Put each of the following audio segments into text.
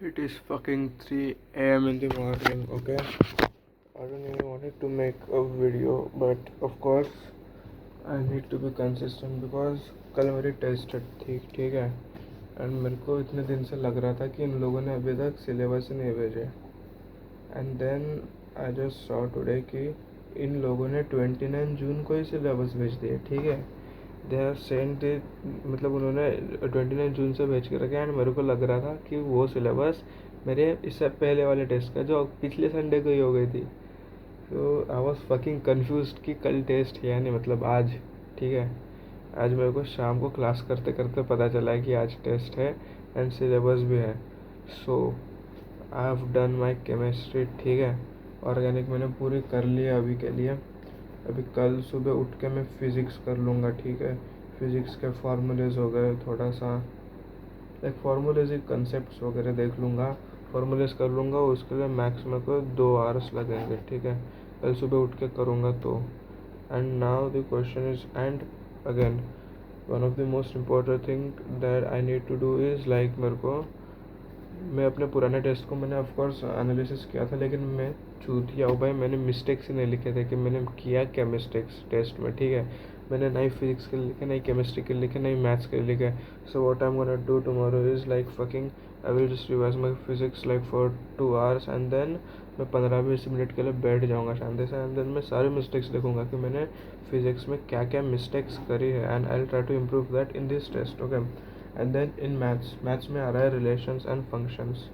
It is fucking 3 a.m. in the morning, okay? I don't even wanted to make a video, but of course I need to be consistent because कल मेरी test थी, ठीक है? And मेरे को इतने दिन से लग रहा था कि इन लोगों ने अभी तक सिलेबस ही नहीं भेजे. And then I just saw today कि इन लोगों ने 29 जून को ही सिलेबस भेज दिया, ठीक है? दे आर सेंड दे, मतलब उन्होंने 29 जून से भेज के रखे. एंड मेरे को लग रहा था कि वो सिलेबस मेरे इससे पहले वाले टेस्ट का जो पिछले संडे को ही हो गई थी. तो आई वॉज फकिंग कन्फ्यूज कि कल टेस्ट है या नहीं, मतलब आज, ठीक है? आज मेरे को शाम को क्लास करते करते पता चला कि आज टेस्ट है एंड सिलेबस भी है. So I have done my chemistry, ठीक है? ऑर्गेनिक मैंने पूरी कर लिया अभी के लिए. अभी कल सुबह उठ के मैं फ़िज़िक्स कर लूँगा, ठीक है? फ़िज़िक्स के फार्मूलेज हो गए, थोड़ा सा लाइक फार्मूलेज कंसेप्ट वगैरह देख लूँगा, फार्मूलेज कर लूँगा. उसके लिए मैक्स मेरे को 2 आवर्स लगेंगे, ठीक है? कल सुबह उठ के करूँगा तो. And now the question is, and again one of the most important thing that I need to do is like मैं अपने पुराने टेस्ट को मैंने ऑफकोर्स एनालिसिस किया था, लेकिन मैं चूतिया हूँ भाई. मैंने मिस्टेक्स ही नहीं लिखे थे कि मैंने किया क्या मिस्टेक्स टेस्ट में, ठीक है? मैंने नहीं फिजिक्स के लिए लिखे, नहीं केमिस्ट्री के लिए लिखे, नहीं मैथ्स के लिए लिखे. So what I am gonna do tomorrow is like fucking I will just revise my physics like for 2 hours and then मैं 15-20 मिनट के लिए बैठ जाऊँगा शांति से. एंड देन मैं सारे मिस्टेक्स लिखूँगा कि मैंने फिजिक्स में क्या क्या मिस्टेक्स करी है, and I will try to improve that in this test, okay? And then in maths में आ रहा है रिलेशंस एंड फंक्शंस,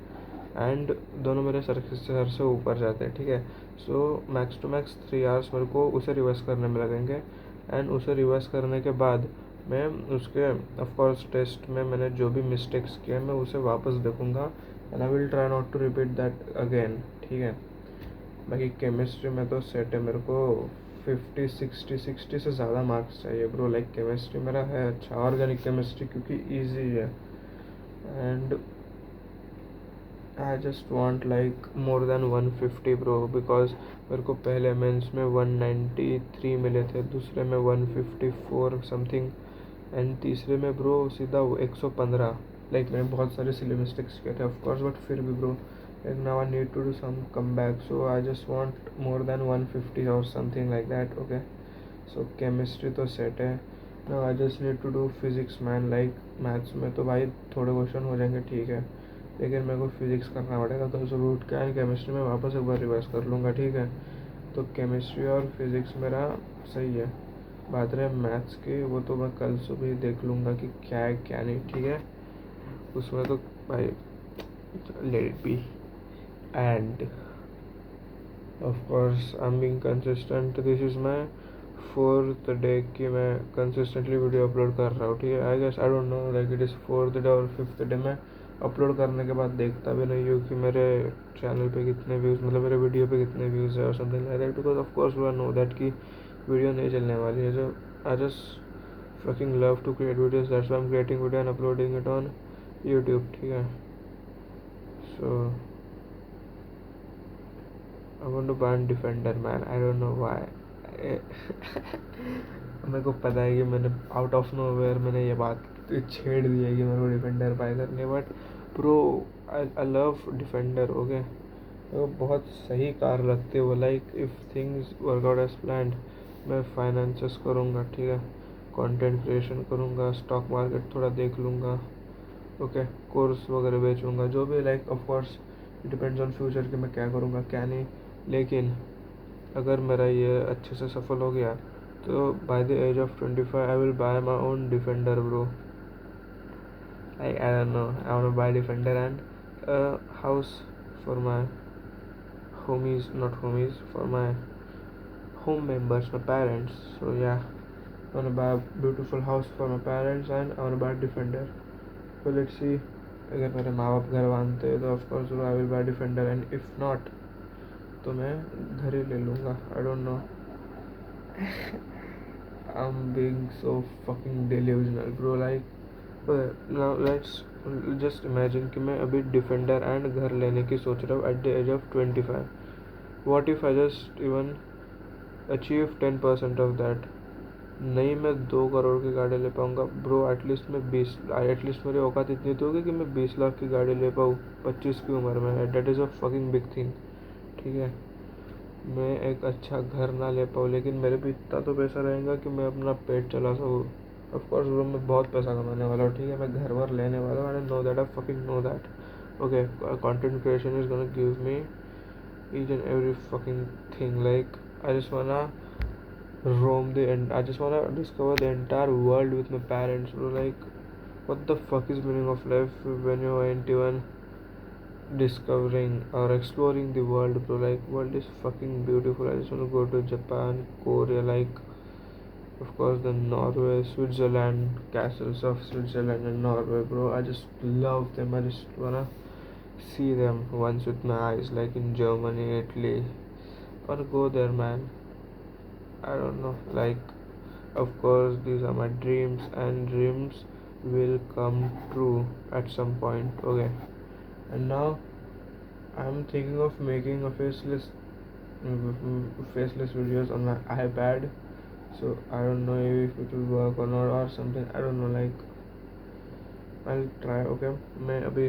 एंड दोनों मेरे सर से ऊपर जाते हैं, ठीक है? सो मैक्स टू मैक्स 3 आवर्स मेरे को उसे रिवर्स करने में लगेंगे. एंड उसे रिवर्स करने के बाद मैं उसके ऑफकोर्स टेस्ट में मैंने जो भी मिस्टेक्स किए मैं उसे वापस देखूँगा and I will try not to repeat that again, ठीक है? बाकी केमिस्ट्री में तो सेट है, मेरे को 50-60 से ज़्यादा मार्क्स चाहिए ब्रो. लाइक केमिस्ट्री मेरा है अच्छा, ऑर्गेनिक केमिस्ट्री क्योंकि ईजी है. And I just want like more than 150 bro, because मेरे को पहले मेंस में 193 मिले थे, दूसरे में 154 समथिंग, एंड तीसरे में ब्रो सीधा 115. लाइक मैंने बहुत सारे सिली मिस्टेक्स किए थे ऑफकोर्स, बट फिर भी bro like now I need to do some comeback, so I just want more than 150 or something like that, okay? So chemistry तो set है. now I just need to do physics man. like maths में तो भाई थोड़े question हो जाएंगे, ठीक है? लेकिन मेरे को फिजिक्स करना पड़ेगा, तो सुबह उठ के आए केमिस्ट्री में वापस एक बार रिवाइज कर लूँगा, ठीक है? तो केमिस्ट्री और फिजिक्स मेरा सही है. बात रहे मैथ्स की, वो तो मैं कल सुबह ही देख लूँगा कि क्या है क्या नहीं, ठीक है? उसमें तो भाई let it be. And of course I'm being consistent. This is my 4th day कि मैं consistently वीडियो अपलोड कर रहा हूँ, ठीक है? I guess I don't know like it is 4th day और 5th डे. मैं अपलोड करने के बाद देखता भी नहीं हूँ कि मेरे चैनल पे कितने व्यूज़, मतलब मेरे वीडियो पे कितने व्यूज़ है और something like that, because of course I know that कि वीडियो नहीं चलने वाली है. जो I just fucking love to create videos, that's why I am creating video and uploading it on YouTube, ठीक है? सो I want to ban Defender man. I don't know why. मेरे को पता है कि मैंने आउट ऑफ नोवेयर मैंने ये बात छेड़ दी है कि मेरे को डिफेंडर बाय करनी है, but pro I love Defender, okay? वो बहुत सही कार लगती है वो. Like if things work out as planned, मैं फाइनेंसेस करूँगा, ठीक है? कंटेंट क्रिएशन करूँगा, स्टॉक मार्केट थोड़ा देख लूँगा, ओके? कोर्स वगैरह बेचूँगा, जो भी. Like of course it depends on future कि मैं क्या करूँगा क्या नहीं. लेकिन अगर मेरा ये अच्छे से सफल हो गया तो by the age of 25 I will buy my own Defender bro. I don't know, I want to buy Defender and house for my homies, not homies, for my home members, my parents. So yeah, I want to buy a beautiful house for my parents and I want to buy a defender. So let's see, अगर मेरे माँ बाप घर बांधते हैं तो of course I will bye Defender, and if not तो मैं घर ही ले लूँगा. आई don't know. I am being so fucking delusional bro. Like now let's just imagine कि मैं अभी डिफेंडर एंड घर लेने की सोच रहा हूँ at the age of 25. What if I just even achieve 10% of that? नहीं मैं 2 करोड़ की गाड़ी ले पाऊँगा ब्रो, एटलीस्ट मेरी औकात इतनी तो होगी कि मैं 20 लाख की गाड़ी ले पाऊँ 25 की उम्र में। That is a fucking big thing, ठीक है। मैं एक अच्छा घर ना ले पाऊँ, लेकिन मेरे पे इतना तो पैसा रहेगा कि मैं अपना पेट चला सकूँ। ऑफकोर्स ब्रो, मैं बहुत पैसा कमाने वाला हूँ, ठीक है। मैं घर वर लेने वाला हूँ, आई know that, I fucking know that. Okay, content creation is gonna give me each and every fucking thing. Like, I just wanna roam the end. I just wanna discover the entire world with my parents, bro. Like, what the fuck is meaning of life when you ain't even discovering or exploring the world, bro? Like, world is fucking beautiful. I just wanna go to Japan, Korea, like, of course, the Norway, Switzerland, castles of Switzerland and Norway, bro. I just love them. I just wanna see them once with my eyes, like in Germany, Italy, or go there, man. I don't know. Like, of course, these are my dreams, and dreams will come true at some point. Okay, and now I'm thinking of making a faceless videos on my iPad. So I don't know if it will work or not or something. I don't know. Like, I'll try. Okay, मैं अभी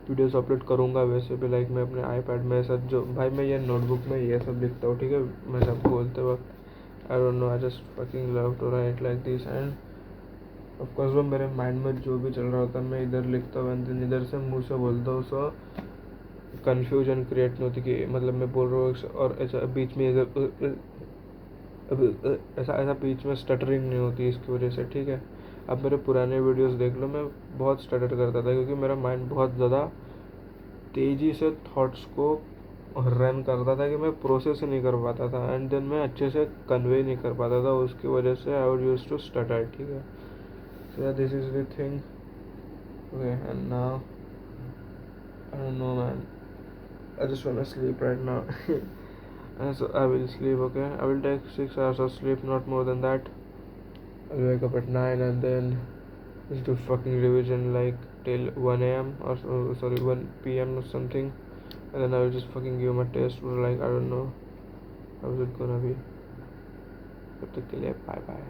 videos upload करूँगा वैसे भी। Like, मैं अपने iPad में ऐसा जो भाई मैं ये नोटबुक में ये सब लिखता हूँ, ठीक है। मैं सब बोलते वक्त I don't know, I just fucking love to write like this. And of course वो मेरे माइंड में जो भी चल रहा होता है मैं इधर लिखता हूँ, एंड इधर से मुँह से बोलता हूँ। सो कन्फ्यूजन क्रिएट नहीं होती कि मतलब मैं बोल रहा हूँ और ऐसा बीच में ऐसा ऐसा बीच में स्टटरिंग नहीं होती इसकी वजह से, ठीक है। अब मेरे पुराने वीडियोस देख लो, मैं बहुत स्टटर करता था क्योंकि मेरा माइंड बहुत ज़्यादा तेज़ी से थॉट्स को रन करता था कि मैं प्रोसेस ही नहीं कर पाता था, एंड देन मैं अच्छे से कन्वे नहीं कर पाता था। उसकी वजह से I would use to stutter, ठीक है। So this is the thing. Okay, and now I don't know man, I just want to sleep right now. And so I will sleep, okay? I will take 6 hours of sleep, not more than that. I'll wake up at 9 and then just do fucking revision like till 1 a.m. or sorry 1 p.m. or something, and then I will just fucking give my test. Like, I don't know how is it gonna be. But bye bye.